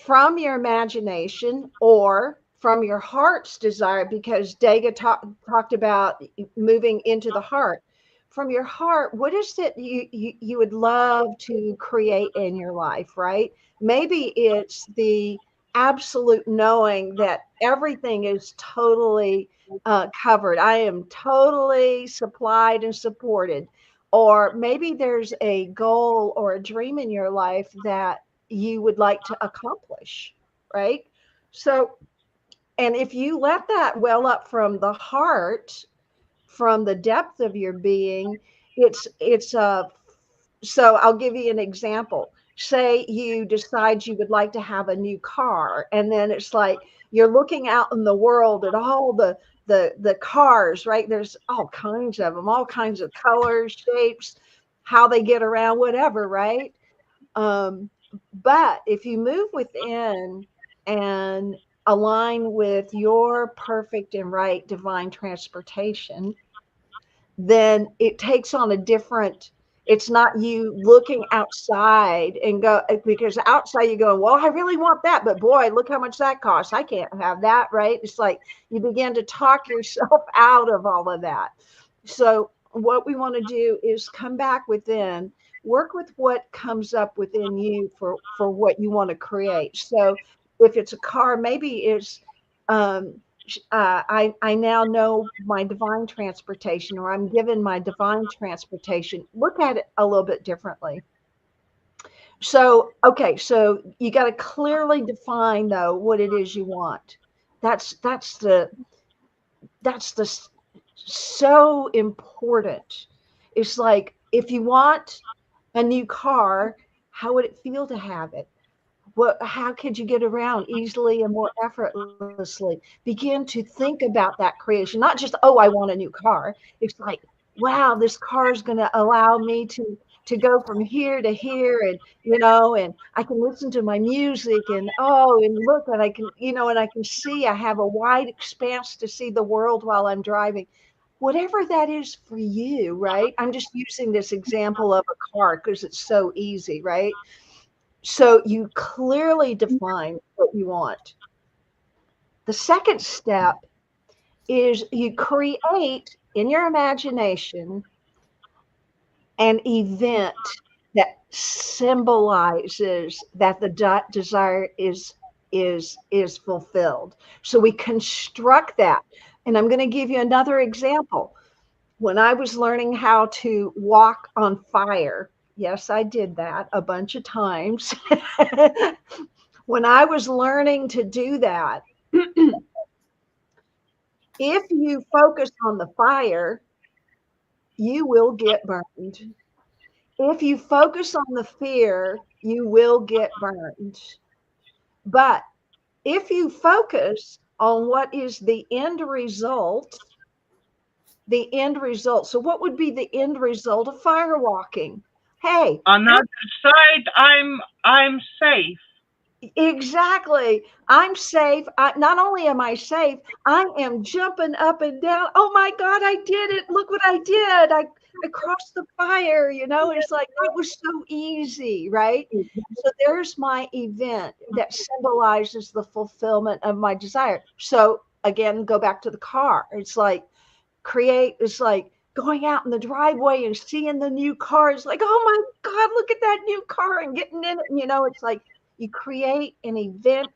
from your imagination or from your heart's desire, because Daga talked about moving into the heart. From your heart, what is it you would love to create in your life, right? Maybe it's the absolute knowing that everything is totally covered. I am totally supplied and supported. Or maybe there's a goal or a dream in your life that you would like to accomplish, right? So, and if you let that well up from the heart, from the depth of your being, so I'll give you an example. Say you decide you would like to have a new car, and then it's like you're looking out in the world at all the the cars, right? There's all kinds of them, all kinds of colors, shapes, how they get around, whatever, right? But if you move within and align with your perfect and right divine transportation, then it takes on a different, it's not you looking outside and go, because outside you go, well, I really want that, but boy, look how much that costs. I can't have that, right? It's like you begin to talk yourself out of all of that. So what we want to do is come back within, work with what comes up within you for what you want to create. So if it's a car, maybe it's I now know my divine transportation, or I'm given my divine transportation. Look at it a little bit differently. So, okay, so you got to clearly define though what it is you want. That's so important. It's like, if you want a new car, how would it feel to have it? How could you get around easily and more effortlessly? Begin to think about that creation, not just, oh, I want a new car. It's like, wow, this car is going to allow me to go from here to here, and and I can listen to my music, and and look, and I can, and I can see, I have a wide expanse to see the world while I'm driving. Whatever that is for you, right? I'm just using this example of a car because it's so easy, right? So you clearly define what you want. The second step is you create in your imagination an event that symbolizes that the desire is fulfilled. So we construct that. And I'm going to give you another example. When I was learning how to walk on fire, yes, I did that a bunch of times. When I was learning to do that, if you focus on the fire, you will get burned. If you focus on the fear, you will get burned. But if you focus on what is the end result, so what would be the end result of fire walking? Hey, on the other side, I'm safe. Exactly. I'm safe. Not only am I safe, I am jumping up and down. Oh my God, I did it. Look what I did. I crossed the fire. It's like, it was so easy, right? So there's my event that symbolizes the fulfillment of my desire. So again, go back to the car. It's like it's like going out in the driveway and seeing the new car. It's like, oh my God, look at that new car, and getting in it. It's like, you create an event,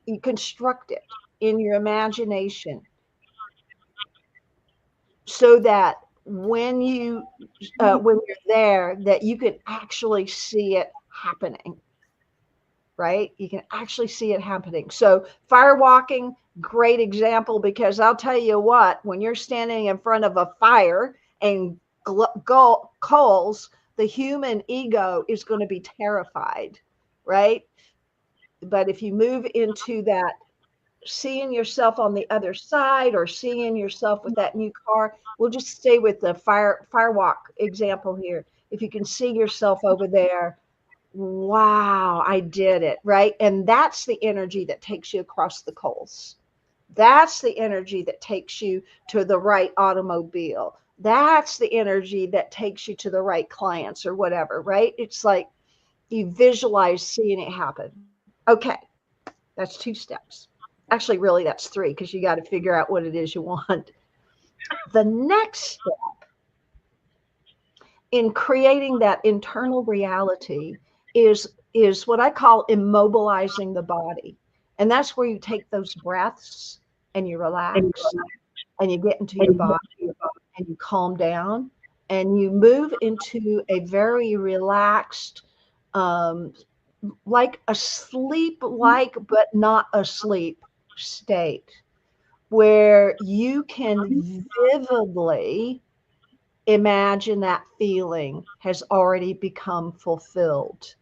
you construct it in your imagination so that when you're there, that you can actually see it happening, right? You can actually see it happening. So fire walking, great example, because I'll tell you what, when you're standing in front of a fire and coals, the human ego is going to be terrified, right? But if you move into that, seeing yourself on the other side, or seeing yourself with that new car, we'll just stay with the fire walk example here. If you can see yourself over there, wow, I did it, right? And that's the energy that takes you across the coals. That's the energy that takes you to the right automobile. That's the energy that takes you to the right clients or whatever, right? It's like you visualize seeing it happen. Okay, that's 2 steps. Actually, really, that's 3, because you got to figure out what it is you want. The next step in creating that internal reality is what I call immobilizing the body. And that's where you take those breaths and you relax and you get into your body and you calm down and you move into a very relaxed, like a sleep-like but not asleep state, where you can vividly imagine that feeling has already become fulfilled.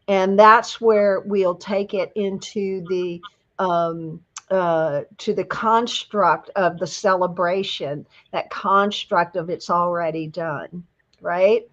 And that's where we'll take it into the to the construct of the celebration, that construct of it's already done, right?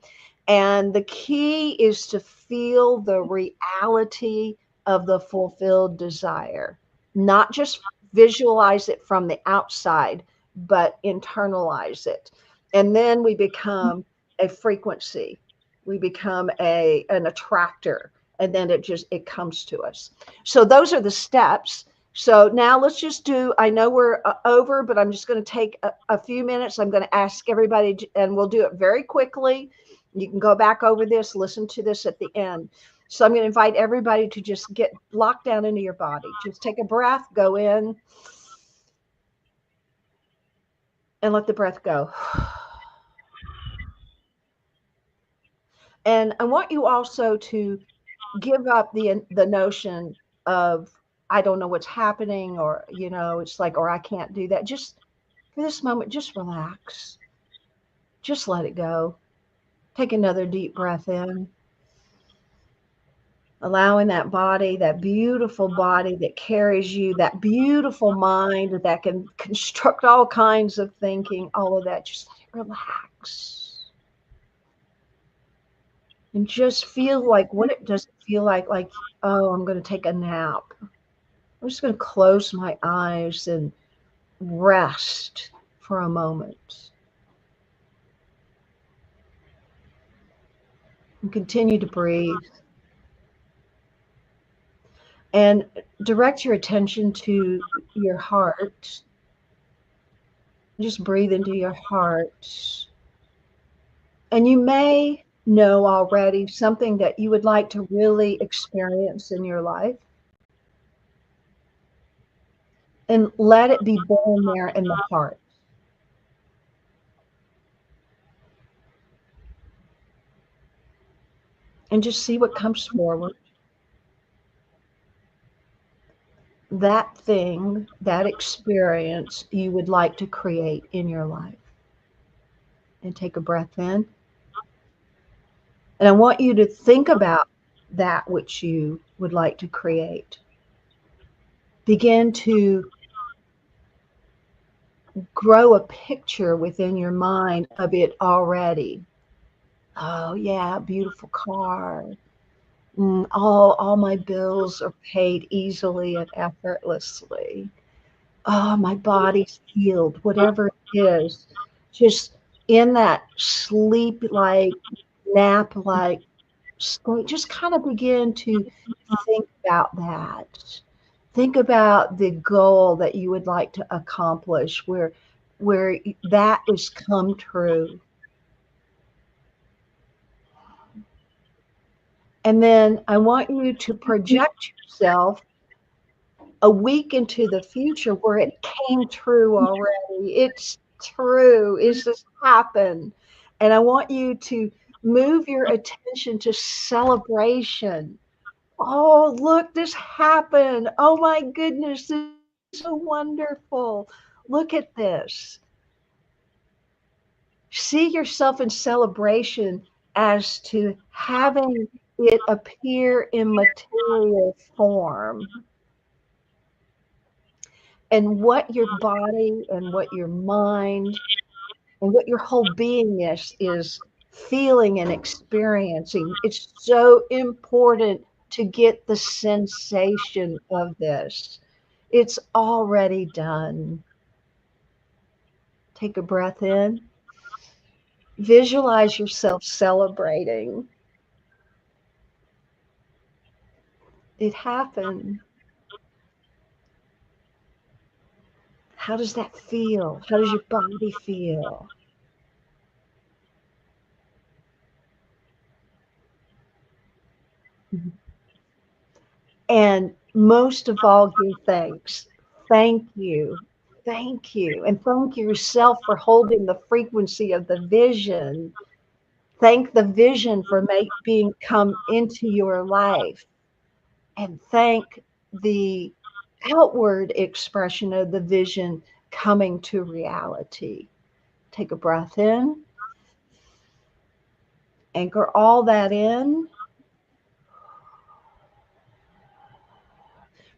And the key is to feel the reality of the fulfilled desire, not just visualize it from the outside, but internalize it. And then we become a frequency, we become an attractor, and then it comes to us. So those are the steps. So now let's just do, I know we're over, but I'm just going to take a few minutes. I'm going to ask everybody, and we'll do it very quickly. You can go back over this, listen to this at the end. So I'm going to invite everybody to just get locked down into your body. Just take a breath, go in, and let the breath go. And I want you also to give up the notion of, I don't know what's happening, or, it's like, or I can't do that. Just for this moment, just relax. Just let it go. Take another deep breath in. Allowing that body, that beautiful body that carries you, that beautiful mind that can construct all kinds of thinking, all of that, just let it relax. And just feel like, what it does feel like, oh, I'm going to take a nap. I'm just going to close my eyes and rest for a moment. And continue to breathe. And direct your attention to your heart. Just breathe into your heart. And you may know already something that you would like to really experience in your life. And let it be born there in the heart. And just see what comes forward. That thing, that experience you would like to create in your life. And take a breath in. And I want you to think about that which you would like to create. Begin to grow a picture within your mind of it already. Oh yeah, beautiful car. All my bills are paid easily and effortlessly. Oh, my body's healed, whatever it is. Just in that sleep-like, nap-like state, just kind of begin to think about that. Think about the goal that you would like to accomplish, where that has come true. And then I want you to project yourself a week into the future where it came true already. It's true. It's just happened. And I want you to move your attention to celebration. Oh, look, this happened. Oh my goodness, this is so wonderful. Look at this. See yourself in celebration as to having it appear in material form. And what your body and what your mind and what your whole beingness is feeling and experiencing. It's so important to get the sensation of this. It's already done. Take a breath in. Visualize yourself celebrating. It happened. How does that feel? How does your body feel? And most of all, give thanks. Thank you. Thank you. And thank yourself for holding the frequency of the vision. Thank the vision for being come into your life. And thank the outward expression of the vision coming to reality. Take a breath in. Anchor all that in.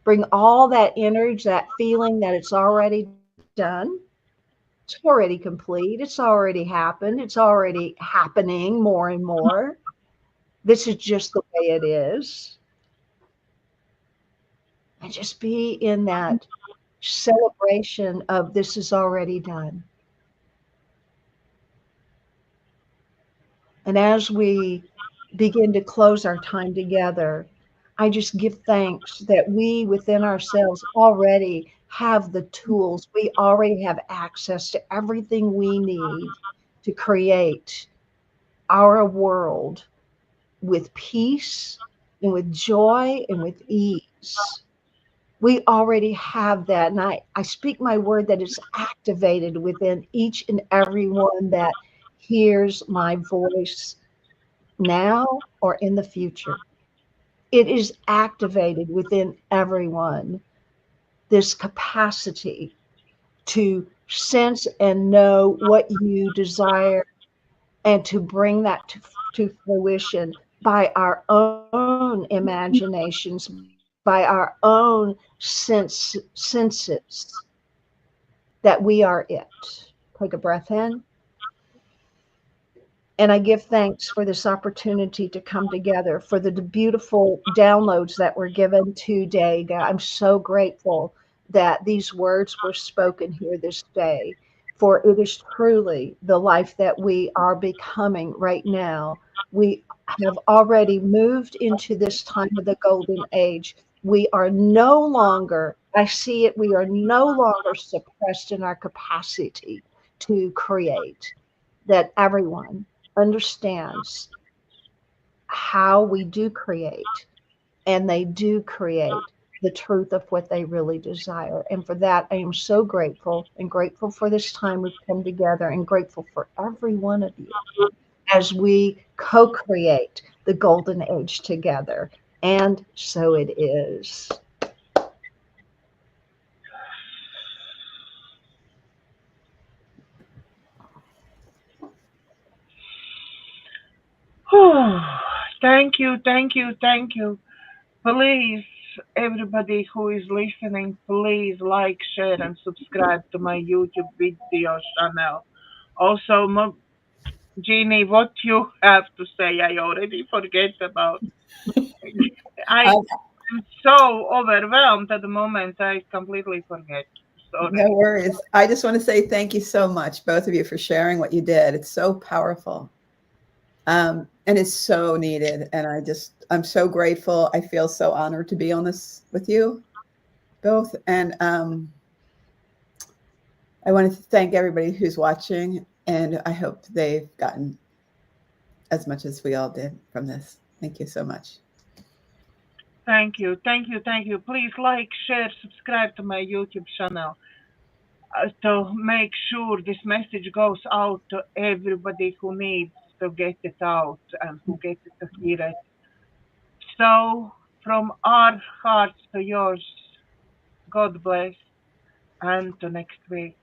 bring all that energy, that feeling that it's already done. It's already complete. It's already happened. It's already happening more and more. This is just the way it is. And just be in that celebration of this is already done. And as we begin to close our time together, I just give thanks that we within ourselves already have the tools. We already have access to everything we need to create our world with peace and with joy and with ease. We already have that. And I speak my word that it's activated within each and every one that hears my voice now or in the future. It is activated within everyone, this capacity to sense and know what you desire and to bring that to fruition by our own imaginations, by our own senses, that we are it. Take a breath in. And I give thanks for this opportunity to come together, for the beautiful downloads that were given today. God, I'm so grateful that these words were spoken here this day, for it is truly the life that we are becoming right now. We have already moved into this time of the golden age. We are no longer, I see it, we are no longer suppressed in our capacity to create, that everyone understands how we do create, and they do create the truth of what they really desire. And for that, I am so grateful, and grateful for this time we've come together, and grateful for every one of you as we co-create the golden age together. And so it is. Thank you, thank you, thank you. Please, everybody who is listening, please like, share, and subscribe to my YouTube video channel. Also, Jeannie, what you have to say, I already forget about. I'm so overwhelmed at the moment, I completely forget. Sorry. No worries. I just want to say thank you so much, both of you, for sharing what you did. It's so powerful. And it's so needed. And I'm so grateful. I feel so honored to be on this with you both. And I want to thank everybody who's watching. And I hope they've gotten as much as we all did from this. Thank you so much. Thank you, thank you, thank you. Please like, share, subscribe to my YouTube channel to make sure this message goes out to everybody who needs to get it out and who gets to hear it. So, from our hearts to yours, God bless, and to next week.